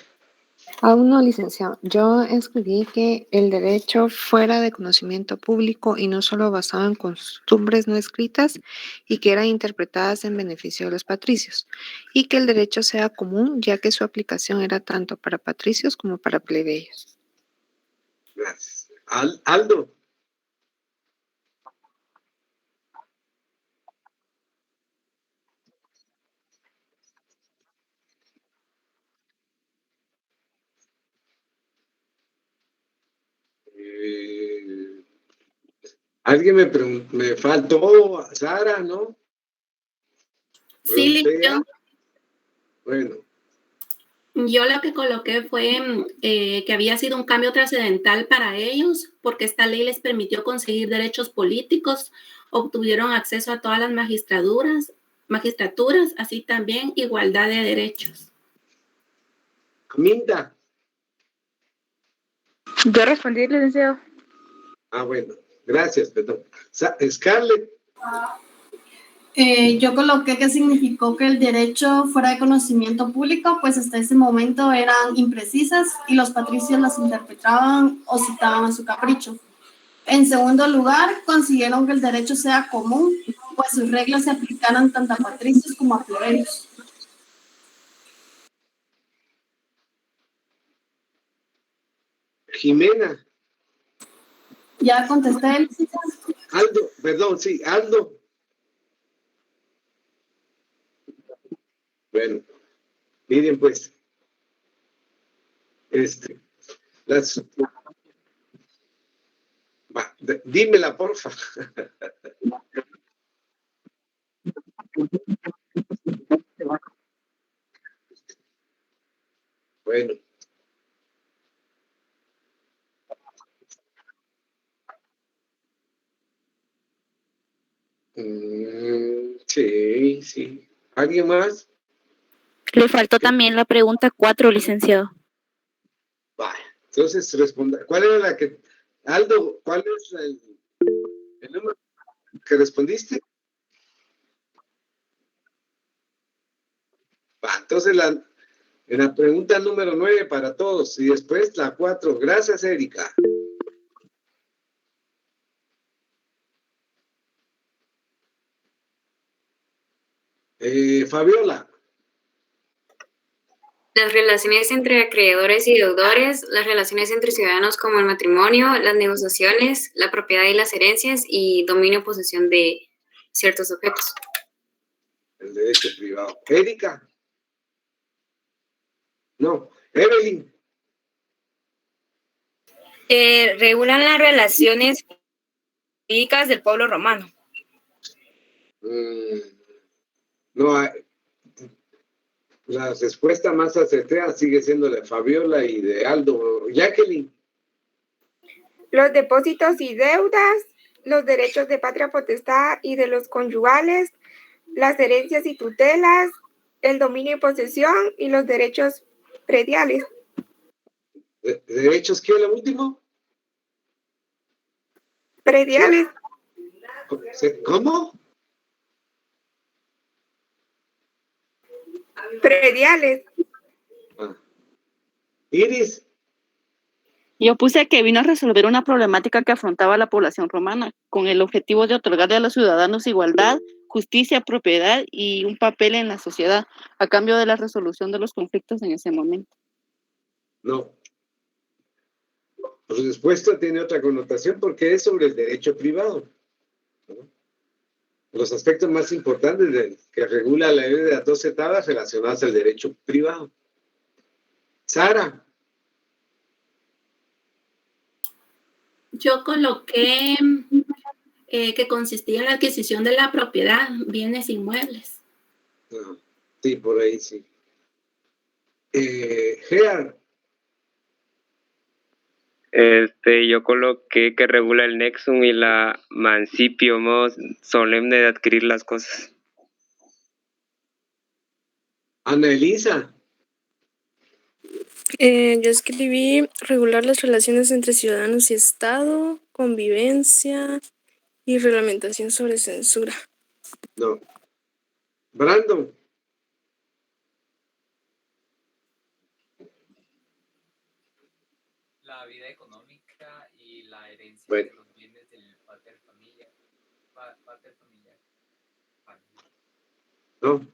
Aún no, licenciado. Yo escribí que el derecho fuera de conocimiento público y no solo basado en costumbres no escritas y que eran interpretadas en beneficio de los patricios, y que el derecho sea común, ya que su aplicación era tanto para patricios como para plebeyos. Gracias. Aldo. Alguien me faltó, Sara, ¿no? Sí, listo. Bueno. Yo lo que coloqué fue que había sido un cambio trascendental para ellos, porque esta ley les permitió conseguir derechos políticos, obtuvieron acceso a todas las magistraturas, así también igualdad de derechos. Minda. Yo respondí, licenciado. Bueno, gracias, perdón. Scarlett. Yo coloqué que significó que el derecho fuera de conocimiento público, pues hasta ese momento eran imprecisas y los patricios las interpretaban o citaban a su capricho. En segundo lugar, consiguieron que el derecho sea común, pues sus reglas se aplicaran tanto a patricios como a plebeyos. Jimena. Ya contesté. Aldo, perdón, sí, Aldo. Bueno, miren pues, dímela, porfa. Bueno. Sí. ¿Alguien más? Le faltó también la pregunta 4, licenciado. Vale, entonces responda. ¿Cuál era la que... Aldo, ¿cuál es el número que respondiste? Entonces en la pregunta número 9 para todos y después la 4. Gracias, Erika. Fabiola. Las relaciones entre acreedores y deudores, las relaciones entre ciudadanos como el matrimonio, las negociaciones, la propiedad y las herencias y dominio o posesión de ciertos objetos. El derecho privado. Erika. No, Evelyn. Regulan las relaciones jurídicas del pueblo romano. No, la respuesta más acertada sigue siendo de Fabiola y de Aldo. Jacqueline. Los depósitos y deudas, los derechos de patria potestad y de los conyugales, las herencias y tutelas, el dominio y posesión y los derechos prediales. ¿Derechos qué? ¿Lo último? Prediales. ¿Cómo? Prediales. Iris. Yo puse que vino a resolver una problemática que afrontaba la población romana, con el objetivo de otorgarle a los ciudadanos igualdad, justicia, propiedad y un papel en la sociedad, a cambio de la resolución de los conflictos en ese momento. No. Por supuesto tiene otra connotación porque es sobre el derecho privado, ¿no? Los aspectos más importantes que regula la ley de las 12 tablas relacionadas al derecho privado. Sara. Yo coloqué que consistía en la adquisición de la propiedad, bienes inmuebles. No, sí, por ahí sí. Gear. Yo coloqué que regula el nexum y la mancipio, modo solemne de adquirir las cosas. Ana Elisa. Yo escribí regular las relaciones entre ciudadanos y Estado, convivencia y reglamentación sobre censura. No. Brandon. La vida económica y la herencia Bueno. de los bienes del pater familia. No.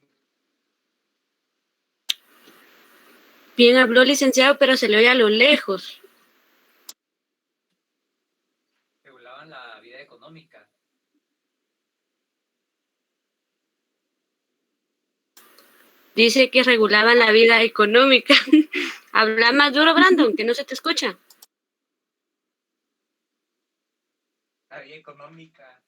Bien habló, licenciado, pero se le oye a lo lejos. Regulaban la vida económica. Dice que regulaba la vida económica. Habla más duro, Brandon, que no se te escucha. La vida económica.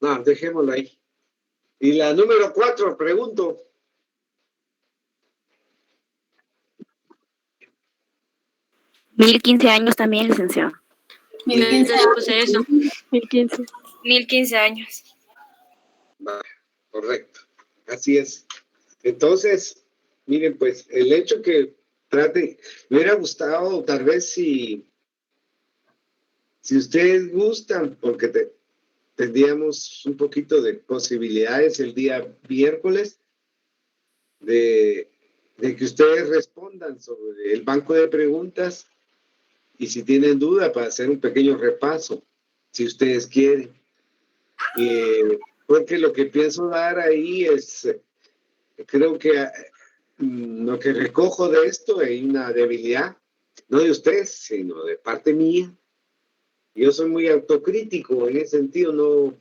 No, dejémoslo ahí. Y la número 4, pregunto. Mil 15 años también, licenciado. 1015 Yo puse eso. 1015. 1015 años. Vale, correcto. Así es. Entonces, miren, pues, el hecho que trate, me hubiera gustado tal vez si ustedes gustan, porque tendríamos un poquito de posibilidades el día miércoles de que ustedes respondan sobre el banco de preguntas y si tienen duda para hacer un pequeño repaso, si ustedes quieren. Porque lo que pienso dar ahí es, creo que lo que recojo de esto es una debilidad, no de ustedes, sino de parte mía. Yo soy muy autocrítico en ese sentido, no.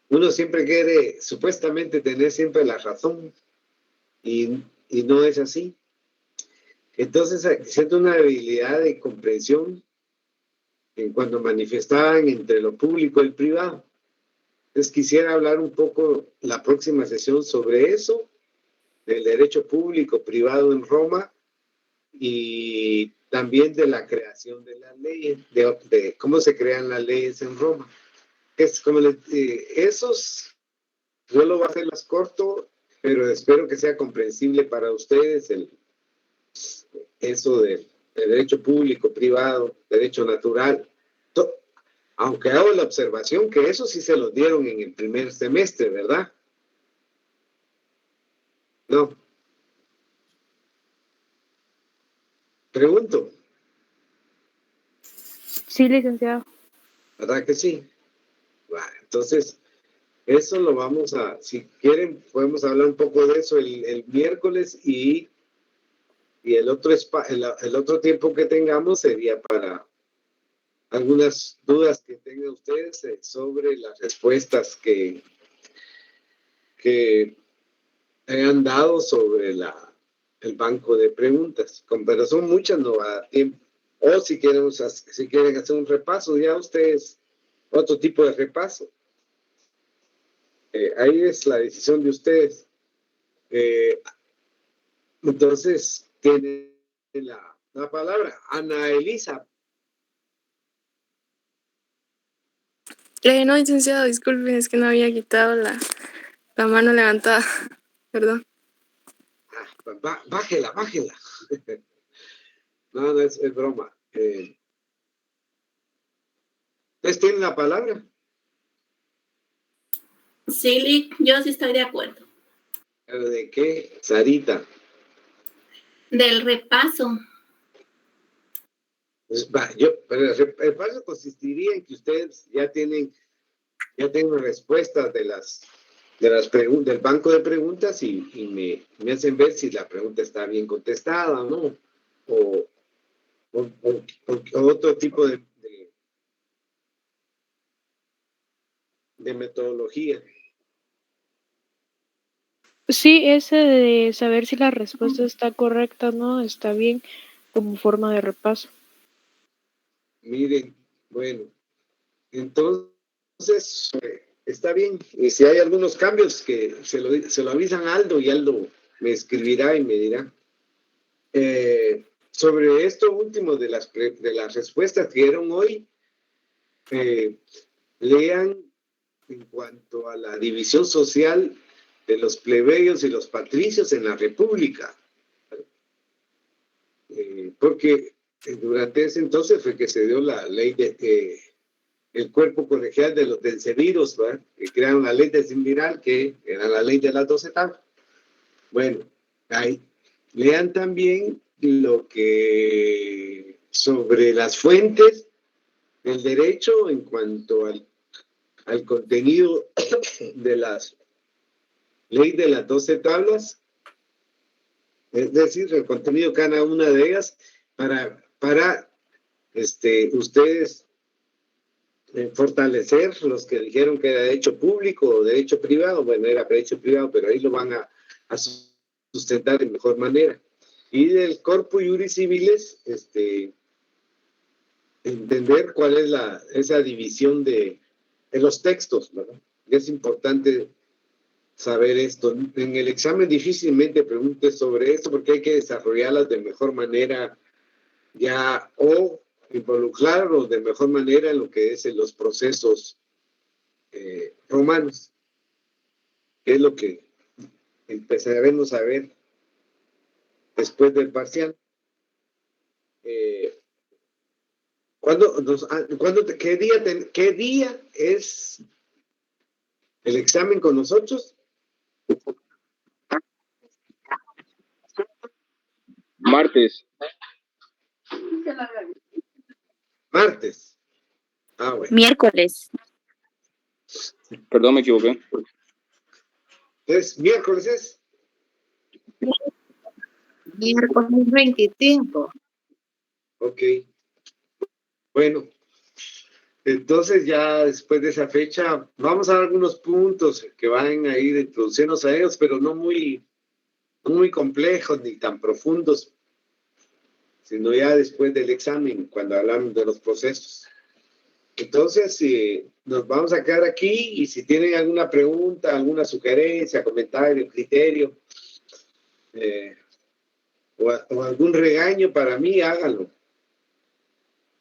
Uno siempre quiere supuestamente tener siempre la razón y no es así. Entonces siento una debilidad de comprensión en cuando manifestaban entre lo público y el privado. Entonces quisiera hablar un poco la próxima sesión sobre eso, del derecho público privado en Roma y también de la creación de las leyes, de cómo se crean las leyes en Roma. Es como esos, yo lo voy a hacer más corto, pero espero que sea comprensible para ustedes eso del derecho público, privado, derecho natural. Aunque hago la observación que eso sí se lo dieron en el primer semestre, ¿verdad? No. Pregunto. Sí, licenciado. ¿Verdad que sí? Bueno, entonces, eso lo vamos a, si quieren, podemos hablar un poco de eso el miércoles y el otro tiempo que tengamos sería para algunas dudas que tengan ustedes sobre las respuestas que han dado sobre el banco de preguntas. Pero son muchas, no va a dar tiempo. O si quieren hacer un repaso, ya ustedes, otro tipo de repaso. Ahí es la decisión de ustedes. Entonces, tiene la palabra Ana Elisa. No, licenciado, disculpen, es que no había quitado la mano levantada. Perdón. Bájela. No, es broma. ¿Ustedes tienen la palabra? Sí, yo sí estoy de acuerdo. ¿Pero de qué, Sarita? Del repaso. Pues, pero el repaso consistiría en que ustedes ya tienen respuestas de las preguntas, del banco de preguntas y me hacen ver si la pregunta está bien contestada o no, o otro tipo de metodología. Sí, ese de saber si la respuesta está correcta o no, está bien como forma de repaso. Miren, bueno, entonces está bien. Y si hay algunos cambios que se lo avisan a Aldo y Aldo me escribirá y me dirá. Sobre esto último de las respuestas que dieron hoy, lean en cuanto a la división social de los plebeyos y los patricios en la República. Porque durante ese entonces fue que se dio la ley de el cuerpo colegial de los denseviros, ¿verdad? Que crearon la ley decemviral, que era la ley de las 12 tablas. Bueno, ahí lean también lo que sobre las fuentes del derecho en cuanto al contenido de las leyes de las 12 tablas, es decir, el contenido de cada una de ellas para ustedes fortalecer los que dijeron que era derecho público o derecho privado. Bueno, era derecho privado, pero ahí lo van a sustentar de mejor manera. Y del corpus iuris civiles, entender cuál es esa división de los textos, ¿verdad? Es importante saber esto. En el examen difícilmente preguntes sobre esto porque hay que desarrollarlas de mejor manera ya o involucrarlos de mejor manera en lo que es en los procesos romanos, que es lo que empezaremos a ver después del parcial. ¿Qué día es el examen con nosotros? Martes. Martes. Ah, bueno. Miércoles. Perdón, me equivoqué. ¿Es miércoles? ¿Es? Miércoles 25. Ok. Bueno, entonces ya después de esa fecha vamos a dar algunos puntos que van a ir introduciéndonos a ellos, pero no muy complejos ni tan profundos, sino ya después del examen, cuando hablamos de los procesos. Entonces, nos vamos a quedar aquí y si tienen alguna pregunta, alguna sugerencia, comentario, criterio, o algún regaño para mí, háganlo.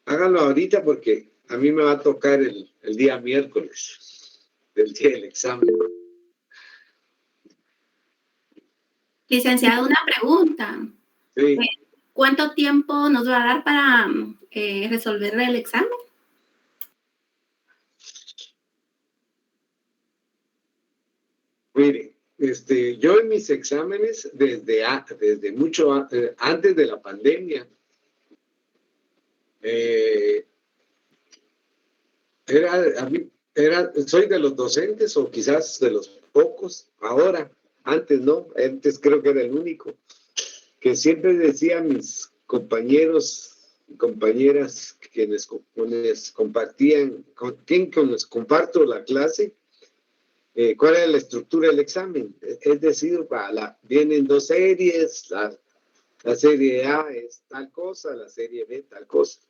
Háganlo ahorita porque a mí me va a tocar el día miércoles, del día del examen. Licenciado, una pregunta. Sí. ¿Cuánto tiempo nos va a dar para resolver el examen? Mire, yo en mis exámenes, desde mucho antes de la pandemia, soy de los docentes o quizás de los pocos, ahora, antes no, antes creo que era el único, que siempre decía a mis compañeros y compañeras quienes compartían, con quienes comparto la clase, cuál es la estructura del examen. Es decir, vienen dos series, la serie A es tal cosa, la serie B tal cosa.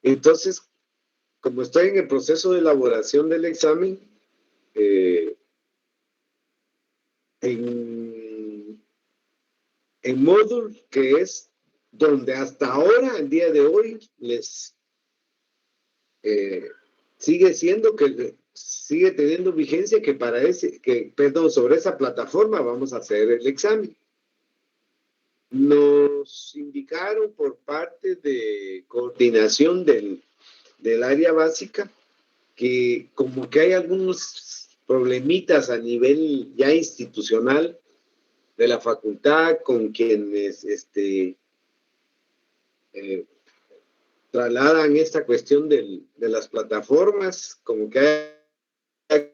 Entonces, como estoy en el proceso de elaboración del examen, en módulo, que es donde hasta ahora, el día de hoy, les sigue teniendo vigencia sobre esa plataforma vamos a hacer el examen. Nos indicaron por parte de coordinación del área básica que como que hay algunos problemitas a nivel ya institucional de la facultad con quienes trasladan esta cuestión de las plataformas, como que hay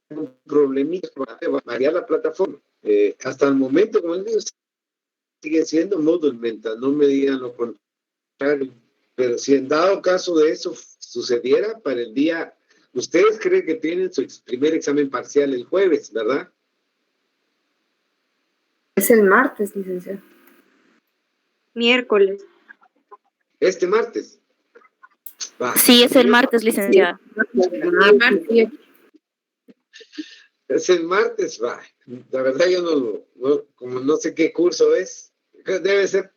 un problemita para variar la plataforma. Hasta el momento, como les digo, sigue siendo Moodle, mientras no me digan lo contrario. Pero si en dado caso de eso sucediera para el día, ustedes creen que tienen su primer examen parcial el jueves, ¿verdad? Es el martes, licenciado. Miércoles. Este martes. Va. Sí, es el martes, licenciada. Es el martes, va. La verdad yo como no sé qué curso es, debe ser,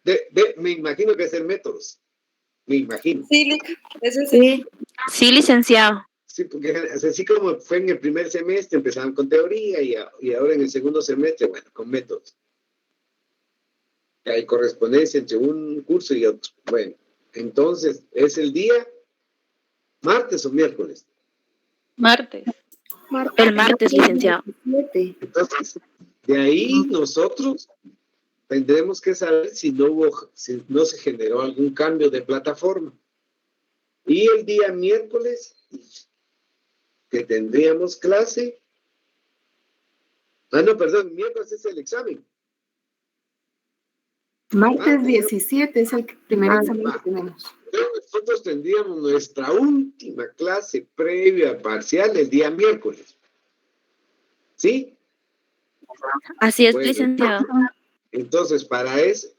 me imagino que es el métodos. Me imagino. Sí, eso sí. Sí, licenciado. Sí, porque así como fue en el primer semestre, empezaron con teoría y ahora en el segundo semestre, bueno, con métodos. Hay correspondencia entre un curso y otro. Bueno, entonces, ¿es el día martes o miércoles? Martes. El martes, licenciado. Entonces, de ahí nosotros tendremos que saber si no se generó algún cambio de plataforma. Y el día miércoles, que tendríamos clase. No, perdón, miércoles es el examen. Martes 17 es el primer examen que tenemos. Nosotros tendríamos nuestra última clase previa parcial el día miércoles. ¿Sí? Así es, bueno, licenciado. Entonces, para ese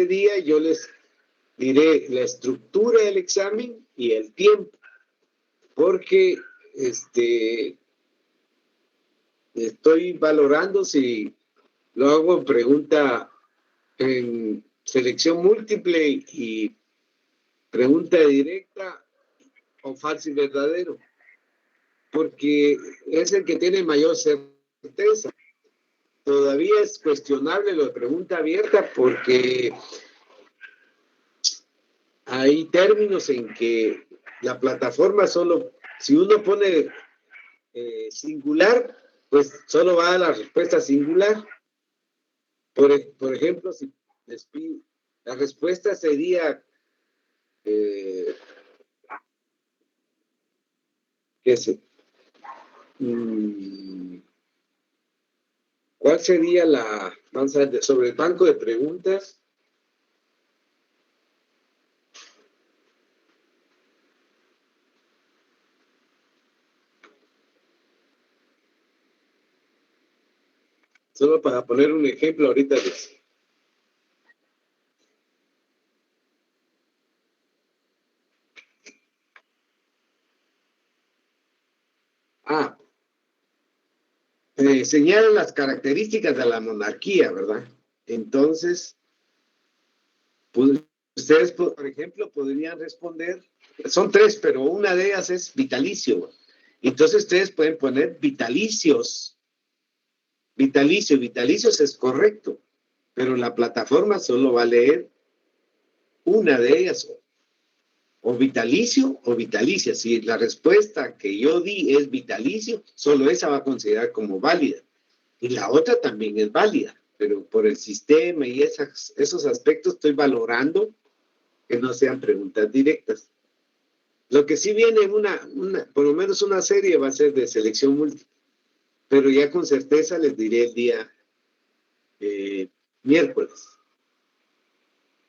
día, yo les diré la estructura del examen y el tiempo. Porque estoy valorando si lo hago en pregunta en selección múltiple y pregunta directa o falso y verdadero, porque es el que tiene mayor certeza. Todavía es cuestionable lo de pregunta abierta porque hay términos en que la plataforma solo, si uno pone singular, pues solo va a la respuesta singular. Por ejemplo, si les pido, la respuesta sería ¿cuál sería vamos a ver, sobre el banco de preguntas? Solo para poner un ejemplo ahorita les... señalan las características de la monarquía, ¿verdad? Entonces, pues, ustedes, por ejemplo, podrían responder, son 3, pero una de ellas es vitalicio. Entonces, ustedes pueden poner vitalicios. Vitalicios es correcto, pero la plataforma solo va a leer una de ellas, o vitalicio o vitalicia. Si la respuesta que yo di es vitalicio, solo esa va a considerar como válida. Y la otra también es válida, pero por el sistema y esos aspectos estoy valorando que no sean preguntas directas. Lo que sí viene por lo menos una serie va a ser de selección múltiple, pero ya con certeza les diré el día miércoles.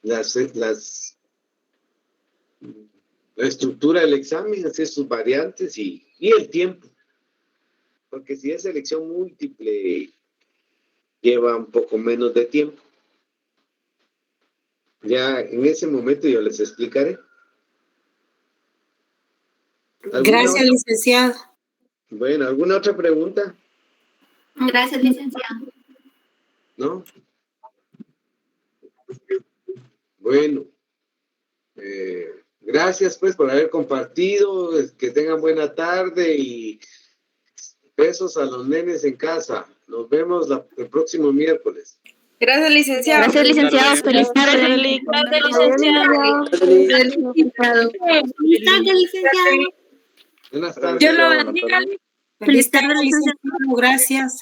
La estructura del examen, hacer sus variantes y el tiempo. Porque si es selección múltiple, lleva un poco menos de tiempo. Ya en ese momento yo les explicaré. Gracias, licenciado. Bueno, ¿alguna otra pregunta? Gracias, licenciado. ¿No? Bueno. Gracias pues por haber compartido, que tengan buena tarde y besos a los nenes en casa. Nos vemos el próximo miércoles. Gracias, licenciado. Gracias, licenciado. Feliz tarde. Gracias, licenciado. Feliz tarde, licenciado. Buenas tardes. Dios lo Buenas bendiga. tardes. Feliz tarde, licenciado. Gracias.